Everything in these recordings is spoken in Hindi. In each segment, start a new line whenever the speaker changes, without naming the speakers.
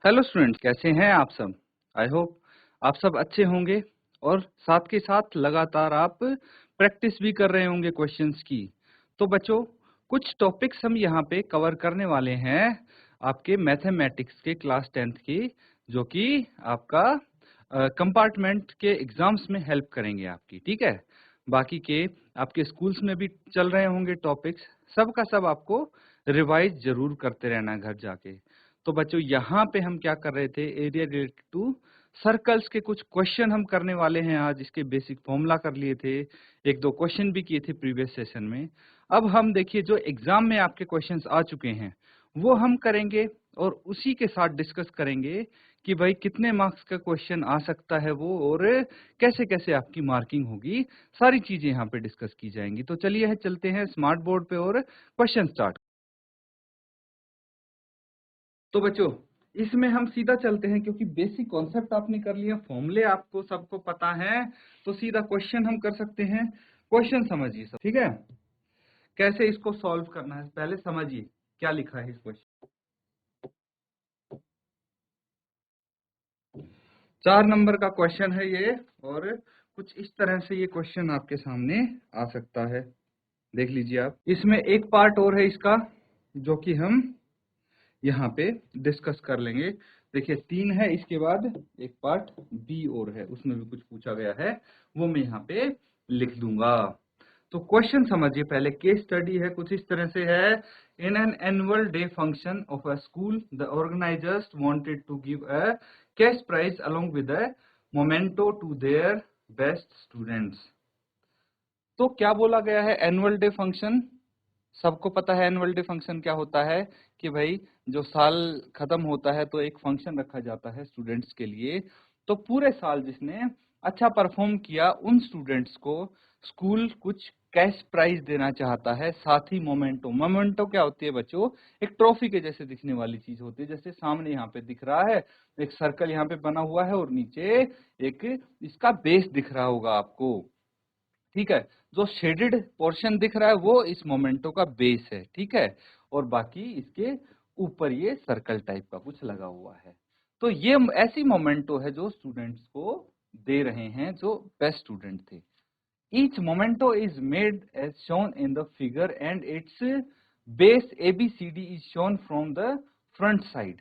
हेलो स्टूडेंट्स, कैसे हैं आप सब। आई होप आप सब अच्छे होंगे और साथ के साथ लगातार आप प्रैक्टिस भी कर रहे होंगे क्वेश्चंस की। तो बच्चों, कुछ टॉपिक्स हम यहाँ पे कवर करने वाले हैं आपके मैथमेटिक्स के क्लास 10th की, जो कि आपका कंपार्टमेंट के एग्जाम्स में हेल्प करेंगे आपकी। ठीक है, बाकी के आपके स्कूल्स में भी चल रहे होंगे टॉपिक्स, सब का सब आपको रिवाइज जरूर करते रहना घर जाके। तो बच्चों, यहाँ पे हम क्या कर रहे थे, एरिया रिलेटेड टू सर्कल्स के कुछ क्वेश्चन हम करने वाले हैं आज। इसके बेसिक फॉर्मूला कर लिए थे, एक दो क्वेश्चन भी किए थे प्रीवियस सेशन में। अब हम देखिए, जो एग्जाम में आपके क्वेश्चंस आ चुके हैं वो हम करेंगे और उसी के साथ डिस्कस करेंगे कि भाई कितने मार्क्स का क्वेश्चन आ सकता है वो, और कैसे कैसे आपकी मार्किंग होगी। सारी चीजें यहाँ पे डिस्कस की जाएंगी। तो चलिए चलते हैं स्मार्ट बोर्ड पे और क्वेश्चन स्टार्ट। तो बच्चों, इसमें हम सीधा चलते हैं, क्योंकि बेसिक कॉन्सेप्ट आपने कर लिया, फॉर्मूले आपको सबको पता है, तो सीधा क्वेश्चन हम कर सकते हैं। क्वेश्चन समझिए सब, ठीक है। कैसे इसको सॉल्व करना है पहले समझिए क्या लिखा है इस क्वेश्चन। 4 नंबर का क्वेश्चन है ये, और कुछ इस तरह से ये क्वेश्चन आपके सामने आ सकता है। देख लीजिए आप, इसमें एक पार्ट और है इसका जो कि हम यहाँ पे डिस्कस कर लेंगे। देखिए 3 है, इसके बाद एक पार्ट बी और है, उसमें भी कुछ पूछा गया है, वो मैं यहाँ पे लिख दूंगा। तो क्वेश्चन समझिए पहले, केस स्टडी है, कुछ इस तरह से है। In an annual day function of a school the organisers wanted to give a cash prize along with a memento to their best students. तो क्या बोला गया है, एनुअल डे फंक्शन। सबको पता है एनुअल डे फंक्शन क्या होता है, कि भाई जो साल खत्म होता है तो एक फंक्शन रखा जाता है स्टूडेंट्स के लिए। तो पूरे साल जिसने अच्छा परफॉर्म किया उन स्टूडेंट्स को स्कूल कुछ कैश प्राइज देना चाहता है, साथ ही मोमेंटो। मोमेंटो क्या होती है बच्चों, एक ट्रॉफी के जैसे दिखने वाली चीज होती है, जैसे सामने यहाँ पे दिख रहा है, एक सर्कल यहाँ पे बना हुआ है और नीचे एक इसका बेस दिख रहा होगा आपको। ठीक है, जो शेडेड पोर्शन दिख रहा है वो इस मोमेंटो का बेस है। ठीक है, और बाकी इसके ऊपर ये सर्कल टाइप का कुछ लगा हुआ है। तो ये ऐसी मोमेंटो है जो स्टूडेंट्स को दे रहे हैं जो बेस्ट स्टूडेंट थे। Each memento is made as shown in the figure and its base ABCD is shown from the front side.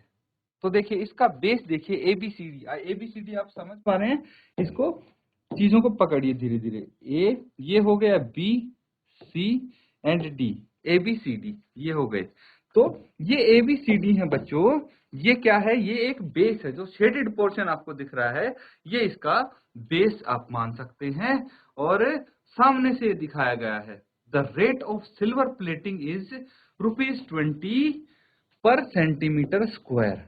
तो देखिए इसका बेस देखिए, ABCD। ABCD आप समझ पा रहे हैं इसको, चीजों को पकड़िए धीरे धीरे। ए, ये हो गया B, C and D, ABCD ये हो गए। तो ये ABCD है बच्चों, ये क्या है, ये एक बेस है। जो शेडेड पोर्शन आपको दिख रहा है ये इसका बेस आप मान सकते हैं, और सामने से दिखाया गया है। The rate of silver plating is ₹20 पर सेंटीमीटर स्क्वायर।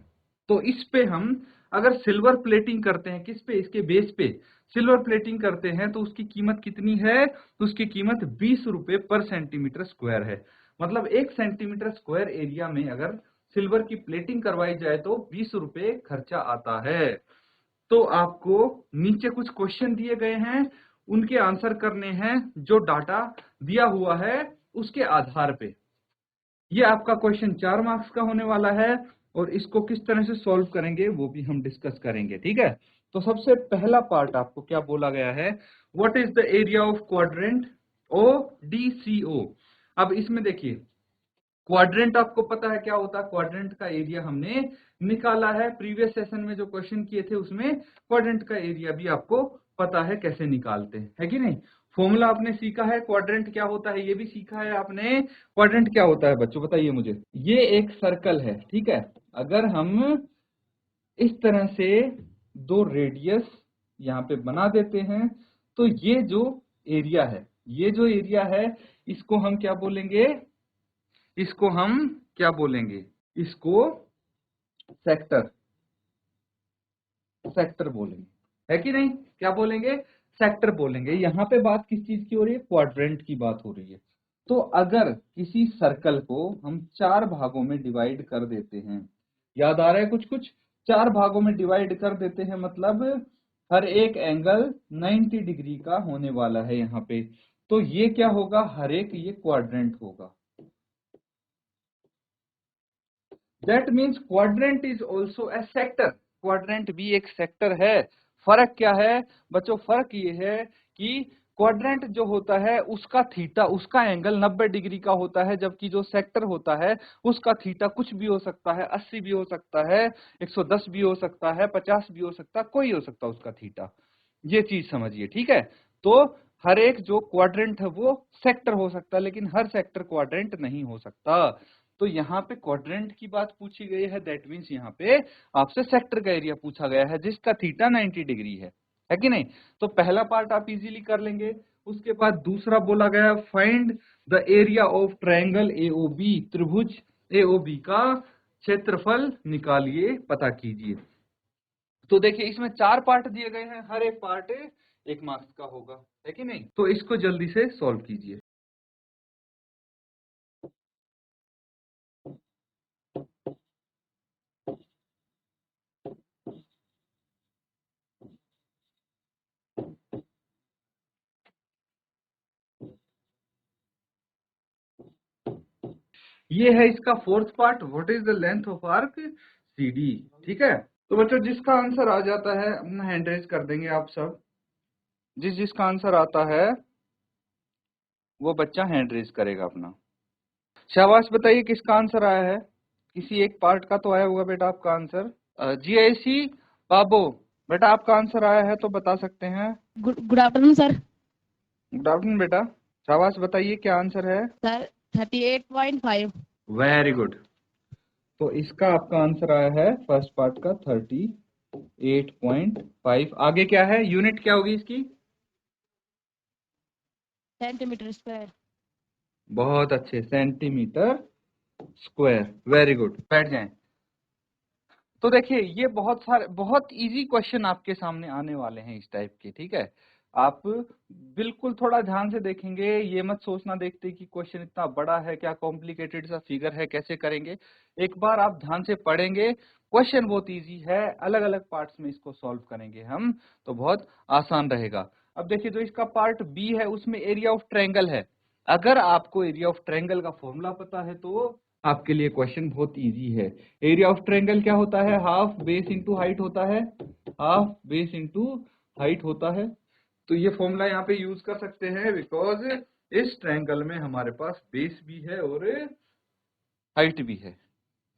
तो इस पे हम अगर सिल्वर प्लेटिंग करते हैं, किस पे, इसके बेस पे सिल्वर प्लेटिंग करते हैं, तो उसकी कीमत कितनी है, तो उसकी कीमत ₹20 पर सेंटीमीटर स्क्वायर है। मतलब 1 सेंटीमीटर स्क्वायर एरिया में अगर सिल्वर की प्लेटिंग करवाई जाए तो ₹20 खर्चा आता है। तो आपको नीचे कुछ क्वेश्चन दिए गए हैं, उनके आंसर करने हैं जो डाटा दिया हुआ है उसके आधार पे। ये आपका क्वेश्चन 4 मार्क्स का होने वाला है, और इसको किस तरह से सॉल्व करेंगे वो भी हम डिस्कस करेंगे। ठीक है, तो सबसे पहला पार्ट आपको क्या बोला गया है, what is the area of quadrant ODCO। अब इसमें देखिए, क्वाड्रेंट आपको पता है क्या होता है, क्वाड्रेंट का एरिया हमने निकाला है प्रीवियस सेशन में, जो क्वेश्चन किए थे उसमें क्वाड्रेंट का एरिया भी आपको पता है कैसे निकालते हैं, है कि नहीं। फॉर्मूला आपने सीखा है, क्वाड्रेंट क्या होता है ये भी सीखा है आपने। क्वाड्रेंट क्या होता है बच्चों बताइए मुझे। ये एक सर्कल है, ठीक है। अगर हम इस तरह से दो रेडियस यहाँ पे बना देते हैं, तो ये जो एरिया है, ये जो एरिया है, इसको हम क्या बोलेंगे, इसको हम क्या बोलेंगे, इसको सेक्टर, सेक्टर बोलेंगे, है कि नहीं। क्या बोलेंगे, सेक्टर बोलेंगे। यहाँ पे बात किस चीज की हो रही है, क्वाड्रेंट की बात हो रही है। तो अगर किसी सर्कल को हम 4 भागों में डिवाइड कर देते हैं, याद आ रहा है कुछ कुछ, 4 भागों में डिवाइड कर देते हैं, मतलब हर एक एंगल 90 डिग्री का होने वाला है यहाँ पे। तो ये क्या होगा, हर एक ये क्वाड्रेंट होगा। That means quadrant is also A sector, quadrant भी एक सेक्टर है। फर्क क्या है बच्चों, फर्क ये है कि क्वाड्रेंट जो होता है उसका थीटा, उसका एंगल 90 डिग्री का होता है, जबकि जो सेक्टर होता है उसका थीटा कुछ भी हो सकता है, 80 भी हो सकता है, 110 भी हो सकता है, 50 भी हो सकता है, कोई हो सकता है उसका थीटा। ये चीज समझिए, ठीक है। तो हर एक जो क्वाड्रेंट है वो सेक्टर हो सकता है, लेकिन हर सेक्टर क्वाड्रेंट नहीं हो सकता। तो यहाँ पे क्वाड्रेंट की बात पूछी गई है, दैट मीन्स यहाँ पे आपसे सेक्टर का एरिया पूछा गया है जिसका थीटा 90 डिग्री है कि नहीं। तो पहला पार्ट आप इजीली कर लेंगे। उसके बाद दूसरा बोला गया find the area of triangle AOB, त्रिभुज एओबी का क्षेत्रफल निकालिए, पता कीजिए। तो देखिए इसमें 4 पार्ट दिए गए हैं, हर एक पार्ट 1 मार्क्स का होगा, है कि नहीं। तो इसको जल्दी से सॉल्व कीजिए। ये है इसका fourth part, what is the length of arc C D, ठीक है। तो बच्चों जिसका आंसर आ जाता है अपना हैंड रेज कर देंगे आप सब, जिसका आंसर आता है वो बच्चा हैंड रेज करेगा अपना। शाबाश, बताइए किसका आंसर आया है, किसी एक पार्ट का तो आया होगा बेटा आपका आंसर। जीआईसी बाबू, बेटा आपका आंसर आया है तो बता सकते हैं।
Good afternoon sir.
Good afternoon बेटा, शाबाश, बताइए क्या आंसर है।
सर 38.5।
Very good. तो इसका आपका आंसर आया है फर्स्ट पार्ट का 38.5। आगे क्या है, यूनिट क्या होगी इसकी।
Centimetre square.
बहुत अच्छे, सेंटीमीटर स्क्वायर, वेरी गुड। बैठ जाएं। तो देखिए ये बहुत सारे बहुत इजी क्वेश्चन आपके सामने आने वाले हैं इस टाइप के, ठीक है। आप बिल्कुल थोड़ा ध्यान से देखेंगे, ये मत सोचना देखते कि क्वेश्चन इतना बड़ा है, क्या कॉम्प्लिकेटेड सा फिगर है, कैसे करेंगे। एक बार आप ध्यान से पढ़ेंगे, क्वेश्चन बहुत इजी है, अलग अलग पार्ट्स में इसको सॉल्व करेंगे हम, तो बहुत आसान रहेगा। अब देखिए जो इसका पार्ट बी है उसमें एरिया ऑफ ट्रायंगल है। अगर आपको एरिया ऑफ ट्रायंगल का फॉर्मूला पता है तो आपके लिए क्वेश्चन बहुत इजी है। एरिया ऑफ ट्रायंगल क्या होता है, हाफ बेस इंटू हाइट होता है, हाफ बेस इंटू हाइट होता है। तो ये फॉर्मूला यहाँ पे यूज कर सकते हैं, बिकॉज इस ट्रायंगल में हमारे पास बेस भी है और हाइट भी है,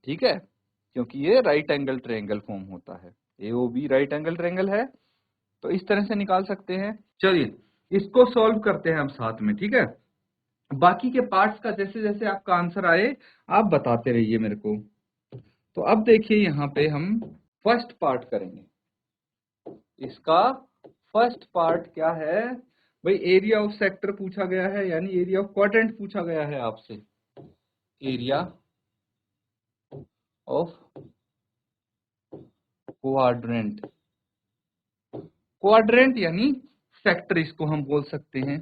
ठीक है, क्योंकि ये राइट एंगल ट्रायंगल फॉर्म होता है, एओबी राइट एंगल ट्रायंगल है। तो इस तरह से निकाल सकते हैं। चलिए इसको सॉल्व करते हैं हम साथ में, ठीक है। बाकी के पार्ट्स का जैसे जैसे आपका आंसर आए आप बताते रहिए मेरे को। तो अब देखिए यहाँ पे हम फर्स्ट पार्ट करेंगे। इसका फर्स्ट पार्ट क्या है भाई, एरिया ऑफ सेक्टर पूछा गया है, यानी एरिया ऑफ क्वाड्रेंट पूछा गया है आपसे। एरिया ऑफ क्वाड्रेंट, क्वाड्रेंट यानी सेक्टर इसको हम बोल सकते हैं।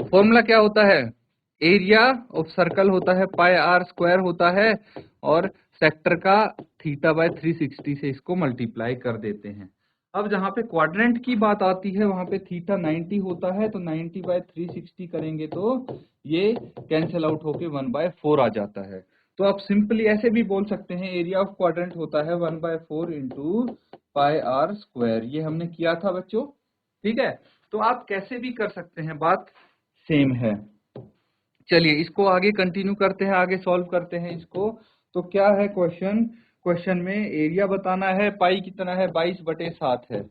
फॉर्मूला क्या होता है, एरिया ऑफ सर्कल होता है पाई आर स्क्वायर होता है, और सेक्टर का थीटा बाय 360 से इसको मल्टीप्लाई कर देते हैं। अब जहां पे क्वाड्रेंट की बात आती है वहां पे थीटा 90 होता है, तो 90 बाय 360 करेंगे तो ये कैंसिल आउट होके 1/4 आ जाता है। तो आप सिंपली ऐसे भी बोल सकते हैं, एरिया ऑफ क्वाड्रेंट होता है 1/4 इंटू पाई आर स्क्वायर। ये हमने किया था बच्चों, ठीक है। तो आप कैसे भी कर सकते हैं, बात सेम है। चलिए इसको आगे कंटिन्यू करते हैं, आगे सॉल्व करते हैं इसको। तो क्या है क्वेश्चन, क्वेश्चन में एरिया बताना है, पाई कितना है 22/7 है,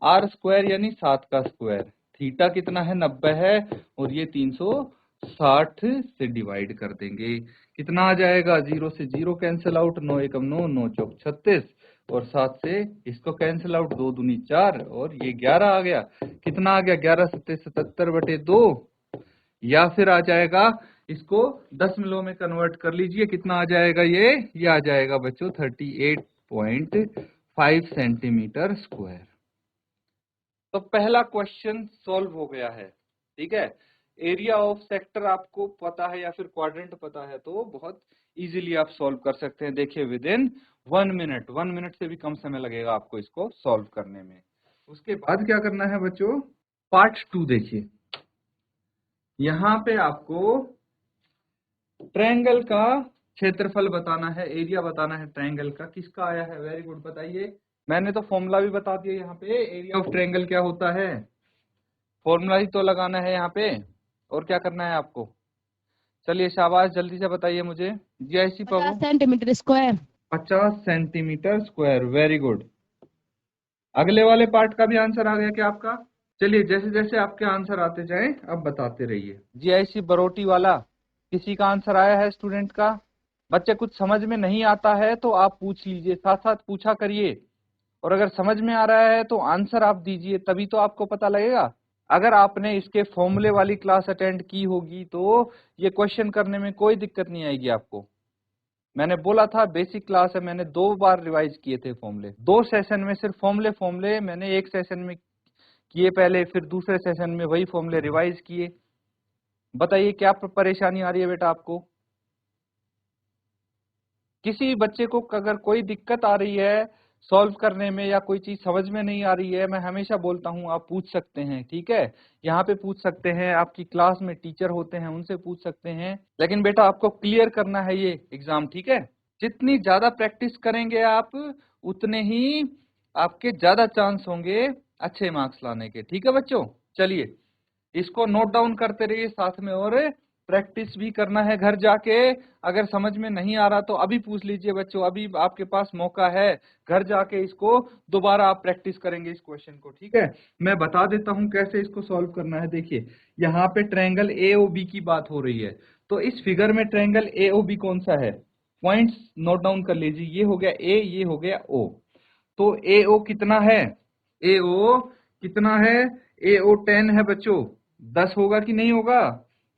आर स्क्वायर यानी 7 का स्क्वायर, थीटा कितना है 90 है, और ये 360 से डिवाइड कर देंगे, कितना आ जाएगा, 0 से 0 कैंसिल आउट, 9 एकम 9, 9 चौक 36, और 7 से इसको कैंसिल आउट, 2 दूनी 4, और ये 11 आ गया। कितना आ गया, 11 सत्ते 77/2, या फिर आ जाएगा इसको दशमलव में कन्वर्ट कर लीजिए, कितना आ जाएगा ये आ जाएगा बच्चों 38.5 सेंटीमीटर स्क्वायर। तो पहला क्वेश्चन सॉल्व हो गया है, ठीक है। एरिया ऑफ सेक्टर आपको पता है या फिर क्वाड्रेंट पता है तो बहुत इजीली आप सॉल्व कर सकते हैं। देखिए विद इन 1 मिनट, 1 मिनट से भी कम समय लगेगा आपको इसको सॉल्व करने में। उसके बाद क्या करना है बच्चों, पार्ट 2 देखिए। यहाँ पे आपको ट्रायंगल का क्षेत्रफल बताना है, एरिया बताना है ट्रायंगल का। किसका आया है? वेरी गुड, बताइए। मैंने तो फॉर्मूला भी बता दिया यहाँ पे, एरिया ऑफ ट्रायंगल क्या होता है, फॉर्मूला ही तो लगाना है यहाँ पे, और क्या करना है आपको। चलिए शाबाश, जल्दी से बताइए मुझे। जीआईसी
50
बाबू,
centimetre square.
50 centimetre square, very good. अगले वाले पार्ट का भी आंसर आ गया क्या आपका? चलिए जैसे जैसे आपके आंसर आते जाएं अब बताते रहिए। जीआईसी बरोटी वाला, किसी का आंसर आया है स्टूडेंट का? बच्चे कुछ समझ में नहीं आता है तो आप पूछ लीजिए, साथ साथ पूछा करिए, और अगर समझ में आ रहा है तो आंसर आप दीजिए, तभी तो आपको पता लगेगा। अगर आपने इसके फॉर्मूले वाली क्लास अटेंड की होगी तो ये क्वेश्चन करने में कोई दिक्कत नहीं आएगी आपको। मैंने बोला था बेसिक क्लास है, मैंने 2 बार रिवाइज किए थे फॉर्मूले, 2 सेशन में सिर्फ फॉर्मूले मैंने एक सेशन में किए पहले, फिर दूसरे सेशन में वही फॉर्मूले रिवाइज किए। बताइए क्या परेशानी आ रही है बेटा आपको? किसी भी बच्चे को अगर कोई दिक्कत आ रही है सॉल्व करने में या कोई चीज समझ में नहीं आ रही है, मैं हमेशा बोलता हूं आप पूछ सकते हैं, ठीक है। यहाँ पे पूछ सकते हैं, आपकी क्लास में टीचर होते हैं उनसे पूछ सकते हैं, लेकिन बेटा आपको क्लियर करना है ये एग्जाम, ठीक है। जितनी ज्यादा प्रैक्टिस करेंगे आप उतने ही आपके ज्यादा चांस होंगे अच्छे मार्क्स लाने के, ठीक है बच्चों। चलिए इसको नोट डाउन करते रहिए साथ में, और प्रैक्टिस भी करना है घर जाके। अगर समझ में नहीं आ रहा तो अभी पूछ लीजिए बच्चों, अभी आपके पास मौका है, घर जाके इसको दोबारा आप प्रैक्टिस करेंगे इस क्वेश्चन को, ठीक है। मैं बता देता हूं कैसे इसको सॉल्व करना है। देखिए यहाँ पे ट्रायंगल एओबी की बात हो रही है, तो इस फिगर में ट्रायंगल एओबी कौन सा है, पॉइंट्स नोट डाउन कर लीजिए। ये हो गया ए, ये हो गया ओ। तो एओ कितना है, एओ कितना है, एओ 10 है बच्चों। 10 होगा कि नहीं होगा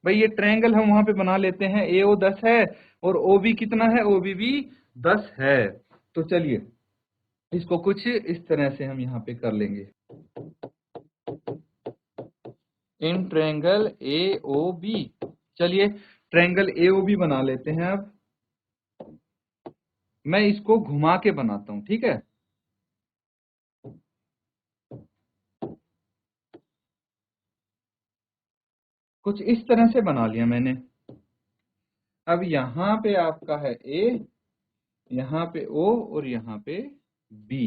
भाई, ये ट्रायंगल हम वहां पे बना लेते हैं। एओ 10 है और ओबी कितना है, ओबी भी 10 है। तो चलिए इसको कुछ इस तरह से हम यहाँ पे कर लेंगे। इन ट्रायंगल एओबी, चलिए ट्रायंगल एओबी बना लेते हैं। अब मैं इसको घुमा के बनाता हूं, ठीक है। कुछ इस तरह से बना लिया मैंने। अब यहाँ पे आपका है ए, यहाँ पे ओ और यहाँ पे बी।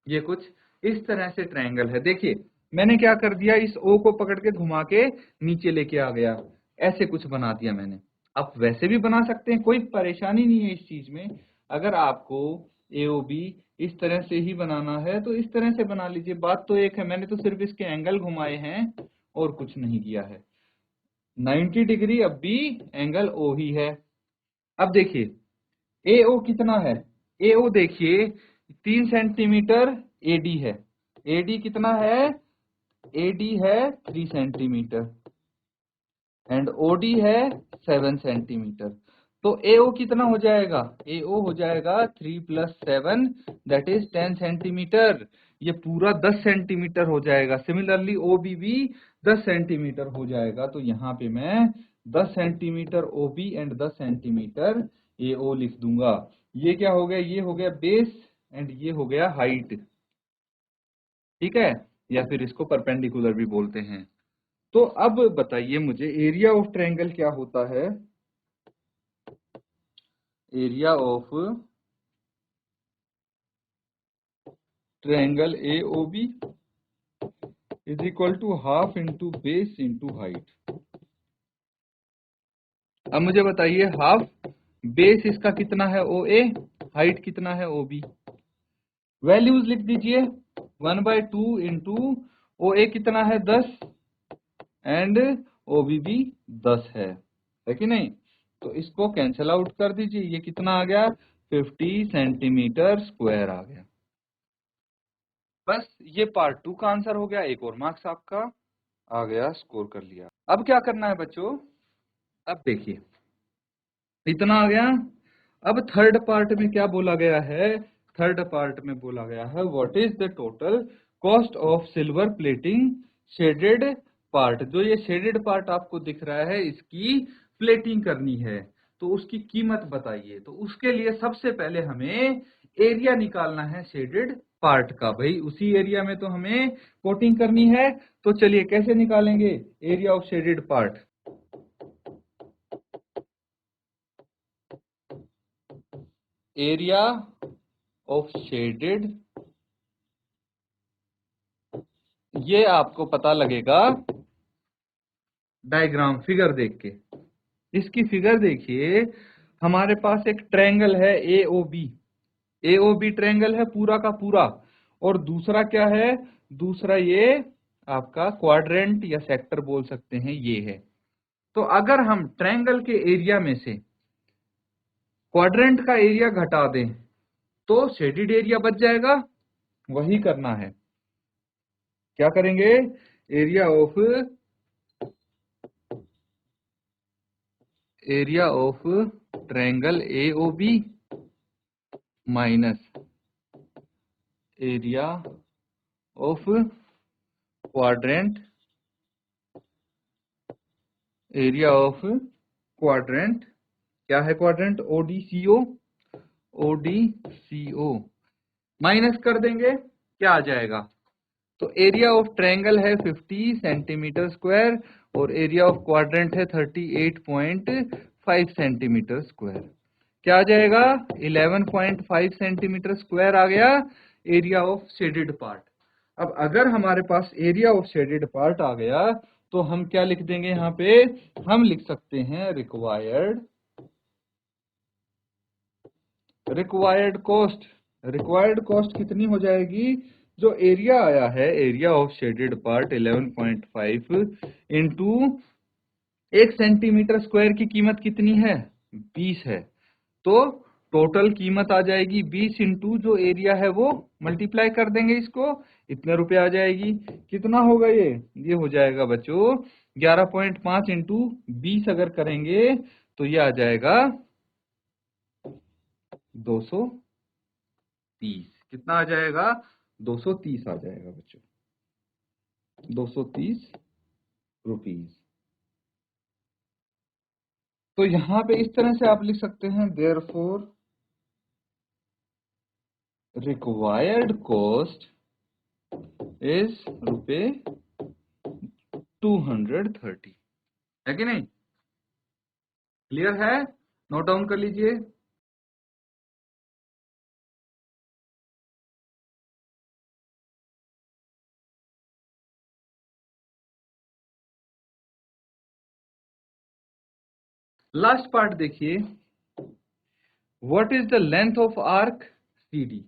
ये कुछ इस तरह से ट्रायंगल है। देखिए मैंने क्या कर दिया, इस ओ को पकड़ के घुमा के नीचे लेके आ गया, ऐसे कुछ बना दिया मैंने। आप वैसे भी बना सकते हैं, कोई परेशानी नहीं है इस चीज में। अगर आपको एओबी इस तरह से ही बनाना है तो इस तरह से बना लीजिए, बात तो एक है। मैंने तो सिर्फ इसके एंगल घुमाए हैं और कुछ नहीं किया है। 90 डिग्री अब भी एंगल ओ ही है। अब देखिए एओ कितना है, एओ देखिए 3 सेंटीमीटर एडी है। एडी कितना है, एडी है 3 सेंटीमीटर एंड ओडी है 7 सेंटीमीटर। तो एओ कितना हो जाएगा, एओ हो जाएगा 3 + 7 दैट इज 10 सेंटीमीटर। ये पूरा 10 सेंटीमीटर हो जाएगा। सिमिलरली ओबी भी 10 सेंटीमीटर हो जाएगा। तो यहाँ पे मैं 10 सेंटीमीटर ओबी एंड 10 सेंटीमीटर एओ लिख दूंगा। ये क्या हो गया, ये हो गया बेस एंड ये हो गया हाइट, ठीक है, या फिर इसको परपेंडिकुलर भी बोलते हैं। तो अब बताइए मुझे एरिया ऑफ ट्रायंगल क्या होता है। Area of triangle AOB is equal to half into base into height. अब मुझे बताइए हाफ बेस इसका कितना है ओ ए, हाइट कितना है ओ बी। वैल्यूज लिख दीजिए 1/2 इंटू ओ ए कितना है 10 एंड ओ बी भी 10 है कि नहीं। तो इसको कैंसिल आउट कर दीजिए, ये कितना आ गया 50 सेंटीमीटर स्क्वायर आ गया। बस ये पार्ट 2 का आंसर हो गया, एक और मार्क्स आपका आ गया, स्कोर कर लिया। अब क्या करना है बच्चों, अब देखिए इतना आ गया। अब थर्ड पार्ट में क्या बोला गया है, थर्ड पार्ट में बोला गया है what is the total cost of silver plating shaded part. जो ये शेडेड पार्ट आपको दिख रहा है इसकी प्लेटिंग करनी है तो उसकी कीमत बताइए। तो उसके लिए सबसे पहले हमें एरिया निकालना है शेडेड पार्ट का। भाई उसी एरिया में तो हमें कोटिंग करनी है, तो चलिए कैसे निकालेंगे area of shaded part. Area of shaded, ये आपको पता लगेगा डायग्राम फिगर देख के। इसकी फिगर देखिए, हमारे पास एक ट्रायंगल है AOB ट्रायंगल है पूरा का पूरा, और दूसरा क्या है, दूसरा ये आपका क्वाड्रेंट या सेक्टर बोल सकते हैं, ये है। तो अगर हम ट्रायंगल के एरिया में से क्वाड्रेंट का एरिया घटा दें तो शेडेड एरिया बच जाएगा। वही करना है, क्या करेंगे, area of triangle AOB minus area of quadrant, क्या है क्वाड्रेंट, ODCO माइनस कर देंगे, क्या आ जाएगा, तो एरिया ऑफ ट्रायंगल है 50 सेंटीमीटर स्क्वायर और एरिया ऑफ क्वाड्रेंट है 38.5 सेंटीमीटर स्क्वायर। क्या आ जाएगा, 11.5 सेंटीमीटर स्क्वायर आ गया एरिया ऑफ शेडेड पार्ट। अब अगर हमारे पास एरिया ऑफ शेडेड पार्ट आ गया तो हम क्या लिख देंगे, यहाँ पे हम लिख सकते हैं रिक्वायर्ड कॉस्ट कितनी हो जाएगी, जो एरिया आया है area of shaded part 11.5 into 1 centimetre square की कीमत कितनी है, 20 है, तो टोटल कीमत आ जाएगी 20 इंटू जो एरिया है वो मल्टीप्लाई कर देंगे इसको, इतने रुपए आ जाएगी। कितना होगा ये हो जाएगा बच्चों 11.5 इंटू 20 अगर करेंगे तो ये आ जाएगा 230। कितना आ जाएगा, 230 आ जाएगा बच्चों, 230 रुपीज। तो यहां पे इस तरह से आप लिख सकते हैं, देयरफॉर रिक्वायर्ड कॉस्ट इज ₹230, है कि नहीं, क्लियर है, नोट डाउन कर लीजिए। लास्ट पार्ट देखिए, what is the length of arc CD।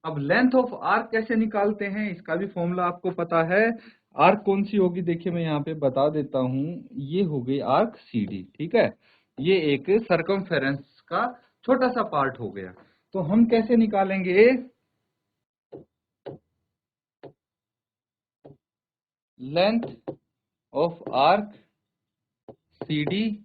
अब लेंथ ऑफ आर्क कैसे निकालते हैं, इसका भी फॉर्मूला आपको पता है। आर्क कौन सी होगी, देखिए मैं यहाँ पे बता देता हूं, ये हो गई आर्क CD, ठीक है, ये एक सरकमफेरेंस का छोटा सा पार्ट हो गया। तो हम कैसे निकालेंगे, length of arc CD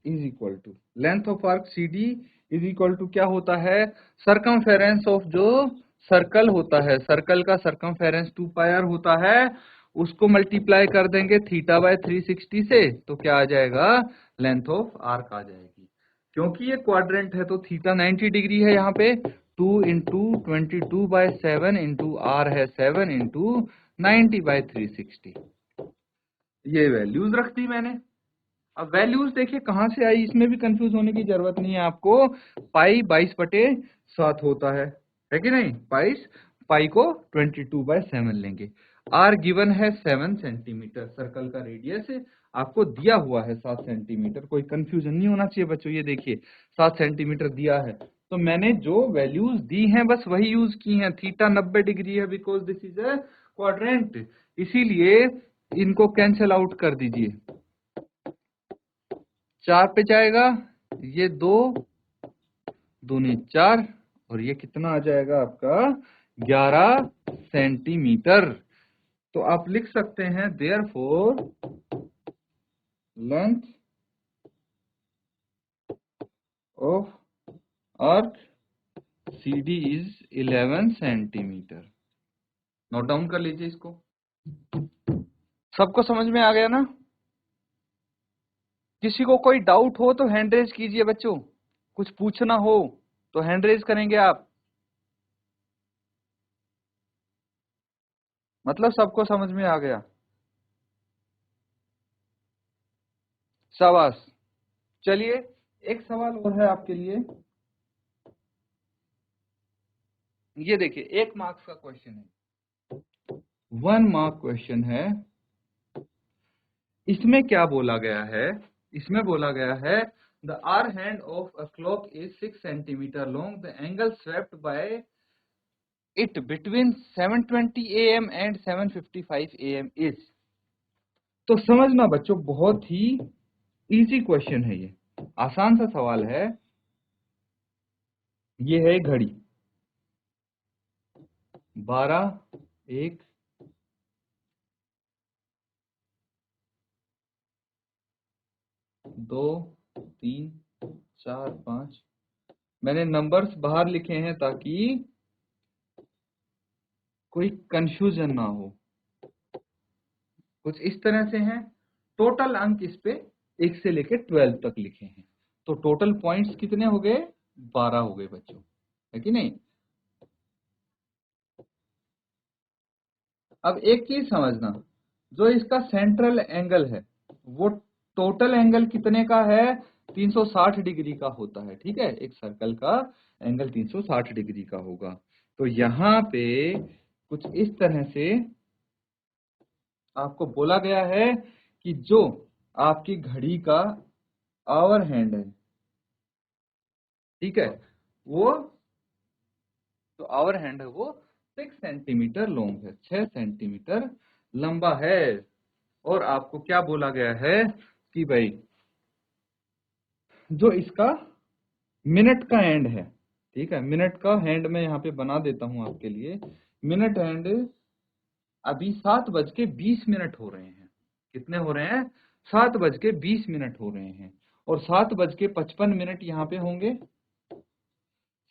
is equal to, length of arc CD is equal to क्या होता है, सरकमफेरेंस ऑफ जो सर्कल होता है, सर्कल का सरकमफेरेंस 2πr होता है, उसको मल्टीप्लाई कर देंगे θ/360 से, तो क्या आ जाएगा, लेंथ ऑफ आर्क आ जाएगी। क्योंकि ये क्वाड्रेंट है तो थीटा 90 डिग्री है, यहाँ पे 2 इंटू 22/7 इंटू r है 7 इंटू 90/360, ये वैल्यूज रख दी मैंने। अब वैल्यूज देखिए कहां से आई, इसमें भी कंफ्यूज होने की जरूरत नहीं है आपको। पाई 22/7 होता है कि नहीं, पाई को 22/7 लेंगे। आर गिवन है 7 सेंटीमीटर, सर्कल का रेडियस आपको दिया हुआ है 7 सेंटीमीटर, कोई कंफ्यूजन नहीं होना चाहिए बच्चों। ये देखिए 7 सेंटीमीटर दिया है, तो मैंने जो वैल्यूज दी हैं बस वही यूज की हैं। थीटा 90 डिग्री है because this is a quadrant, इसीलिए इनको कैंसिल आउट कर दीजिए, 4 पे जाएगा, ये 2 दूनी 4 और ये कितना आ जाएगा आपका 11 सेंटीमीटर। तो आप लिख सकते हैं therefore length of earth CD is 11 centimetre. Note down कर लीजिए इसको। सबको समझ में आ गया ना, किसी को कोई डाउट हो तो हैंड रेज कीजिए बच्चों, कुछ पूछना हो तो हैंड रेज करेंगे आप, मतलब सबको समझ में आ गया, शाबाश। चलिए एक सवाल और है आपके लिए, ये देखिए 1 मार्क्स का क्वेश्चन है, 1 मार्क क्वेश्चन है। इसमें क्या बोला गया है, इसमें बोला गया है the hour hand of a clock is 6 centimetre long, the angle swept by it between 7:20 AM and 7:55 AM is. तो समझना बच्चों, बहुत ही इजी क्वेश्चन है, ये आसान सा सवाल है। ये है घड़ी, 12, 1, 2, 3, 4, 5। मैंने नंबर्स बाहर लिखे हैं ताकि कोई कंफ्यूजन ना हो। कुछ इस तरह से हैं। टोटल अंक इस पे 1 से लेके 12 तक लिखे हैं। तो टोटल पॉइंट्स कितने हो गए? 12 हो गए बच्चों, है कि नहीं? अब एक चीज समझना, जो इसका सेंट्रल एंगल है वो टोटल एंगल कितने का है? 360 डिग्री का होता है, ठीक है। एक सर्कल का एंगल 360 डिग्री का होगा। तो यहाँ पे कुछ इस तरह से आपको बोला गया है कि जो आपकी घड़ी का आवर हैंड है, ठीक है, वो तो आवर हैंड है वो 6 सेंटीमीटर लॉन्ग है, 6 सेंटीमीटर लंबा है। और आपको क्या बोला गया है कि भाई जो इसका मिनट का एंड है, ठीक है, मिनट का हैंड मैं यहाँ पे बना देता हूं आपके लिए। मिनट हैंड अभी 7:20 हो रहे हैं। कितने हो रहे हैं? 7:20 हो रहे हैं। और 7:55 यहाँ पे होंगे,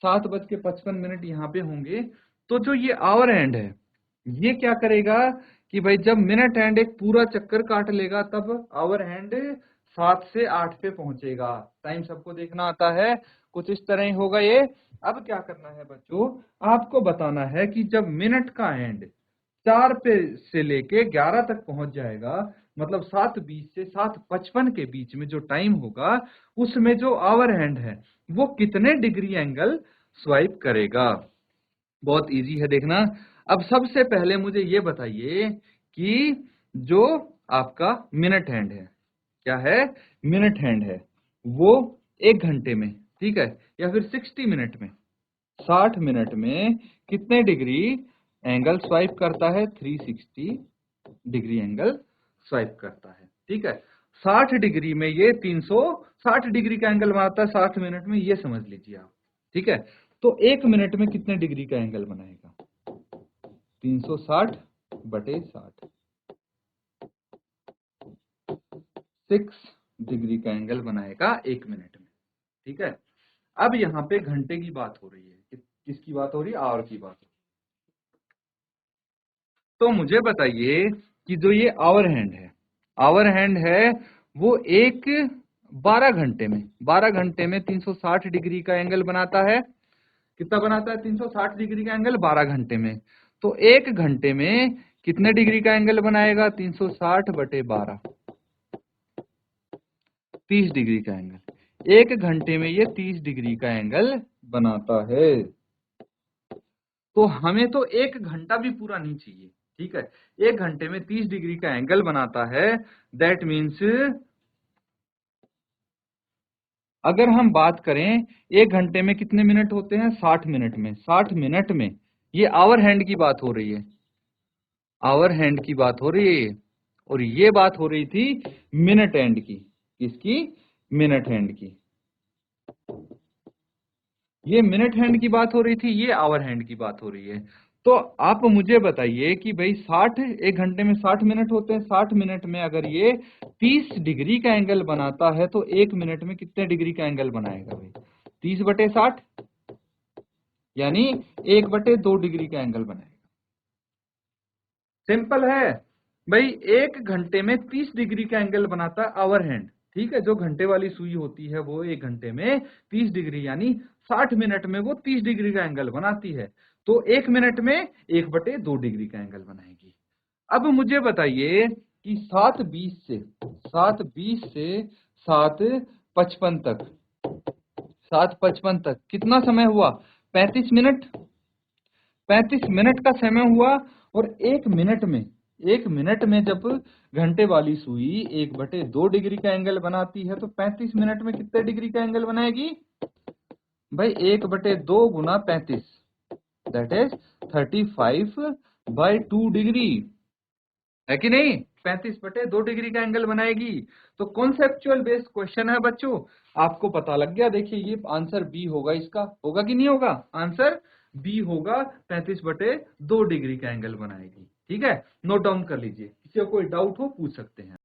7:55 यहाँ पे होंगे। तो जो ये आवर हैंड है, ये क्या करेगा कि भाई जब मिनट हैंड एक पूरा चक्कर काट लेगा तब आवर हैंड 7 से 8 पे पहुंचेगा। टाइम सबको देखना आता है, कुछ इस तरह ही होगा ये। अब क्या करना है बच्चों, आपको बताना है कि जब मिनट का एंड 4 पे से लेके 11 तक पहुंच जाएगा, मतलब 7:20 से 7:55 के बीच में जो टाइम होगा, उसमें जो आवर हैंड है वो कितने डिग्री एंगल स्वाइप करेगा। बहुत इजी है, देखना। अब सबसे पहले मुझे ये बताइए कि जो आपका मिनट हैंड है, क्या है? मिनट हैंड है, वो 1 घंटे में, ठीक है, या फिर 60 मिनट में, 60 मिनट में कितने डिग्री एंगल स्वाइप करता है? 360 डिग्री एंगल स्वाइप करता है, ठीक है। 60 डिग्री में ये 360 डिग्री का एंगल बनाता है 60 मिनट में, ये समझ लीजिए आप, ठीक है। तो 1 मिनट में कितने डिग्री का एंगल बनाएगा? 360/60, 6 डिग्री का एंगल बनाएगा 1 मिनट में, ठीक है। अब यहाँ पे घंटे की बात हो रही है, किसकी बात हो रही है? आवर की बात हो रही है। तो मुझे बताइए कि जो ये आवर हैंड है, आवर हैंड है वो 12 घंटे में 360 डिग्री का एंगल बनाता है। कितना बनाता है? 360 डिग्री का एंगल 12 घंटे में। तो 1 घंटे में कितने डिग्री का एंगल बनाएगा? 360/12, 30 डिग्री का एंगल। 1 घंटे में ये 30 डिग्री का एंगल बनाता है। तो हमें तो 1 घंटा भी पूरा नहीं चाहिए, ठीक है। 1 घंटे में 30 डिग्री का एंगल बनाता है, दैट मीन्स अगर हम बात करें 1 घंटे में कितने मिनट होते हैं? 60 मिनट में, 60 मिनट में ये आवर हैंड की बात हो रही है, आवर हैंड की बात हो रही है। और ये बात हो रही थी मिनट हैंड की। किसकी? मिनट हैंड की। ये मिनट हैंड की बात हो रही थी, ये आवर हैंड की बात हो रही है। तो आप मुझे बताइए कि भाई 1 घंटे में 60 मिनट होते हैं, 60 मिनट में अगर ये 30 डिग्री का एंगल बनाता है तो 1 मिनट में कितने डिग्री का एंगल बनाएगा भाई? 30/60, यानी 1/2 डिग्री का एंगल बनाएगा। सिंपल है भाई। 1 घंटे में 30 डिग्री का एंगल बनाता है आवर हैंड, ठीक है। जो घंटे वाली सुई होती है वो 1 घंटे में 30 डिग्री, यानी 60 मिनट में वो 30 डिग्री का एंगल बनाती है। तो 1 मिनट में 1/2 डिग्री का एंगल बनाएगी। अब मुझे बताइए कि 7:20 से 7:55 तक, 7:55 तक कितना समय हुआ? 35 मिनट। 35 मिनट का समय हुआ, और 1 मिनट में जब घंटे वाली सुई 1/2 डिग्री का एंगल बनाती है, तो 35 मिनट में कितने डिग्री का एंगल बनाएगी भाई? 1/2 गुना 35, दैट इज 35/2 डिग्री, है कि नहीं? 35/2 डिग्री का एंगल बनाएगी। तो कॉन्सेप्चुअल बेस्ड क्वेश्चन है बच्चों, आपको पता लग गया। देखिए ये आंसर बी होगा इसका, होगा कि नहीं होगा? आंसर बी होगा, 35/2 डिग्री का एंगल बनाएगी। ठीक है, नोट डाउन कर लीजिए, किसी को कोई डाउट हो पूछ सकते हैं।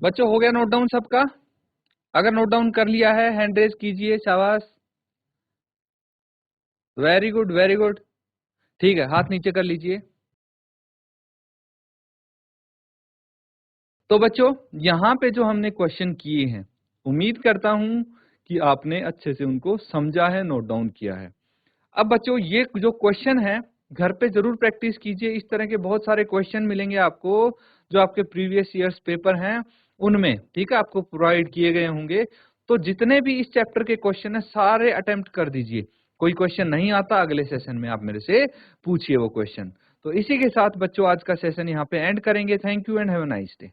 बच्चों हो गया नोट डाउन सबका? अगर नोट डाउन कर लिया है हैंड रेज कीजिए, शाबाश, वेरी गुड वेरी गुड। ठीक है, हाथ नीचे कर लीजिए। तो बच्चों यहाँ पे जो हमने क्वेश्चन किए हैं, उम्मीद करता हूं कि आपने अच्छे से उनको समझा है, नोट डाउन किया है। अब बच्चों ये जो क्वेश्चन है घर पे जरूर प्रैक्टिस कीजिए। इस तरह के बहुत सारे क्वेश्चन मिलेंगे आपको जो आपके प्रीवियस ईयर्स पेपर हैं उनमें, ठीक है, आपको प्रोवाइड किए गए होंगे। तो जितने भी इस चैप्टर के क्वेश्चन है सारे अटेम्प्ट कर दीजिए। कोई क्वेश्चन नहीं आता अगले सेशन में आप मेरे से पूछिए वो क्वेश्चन। तो इसी के साथ बच्चों आज का सेशन यहाँ पे एंड करेंगे। Thank you and have a nice day.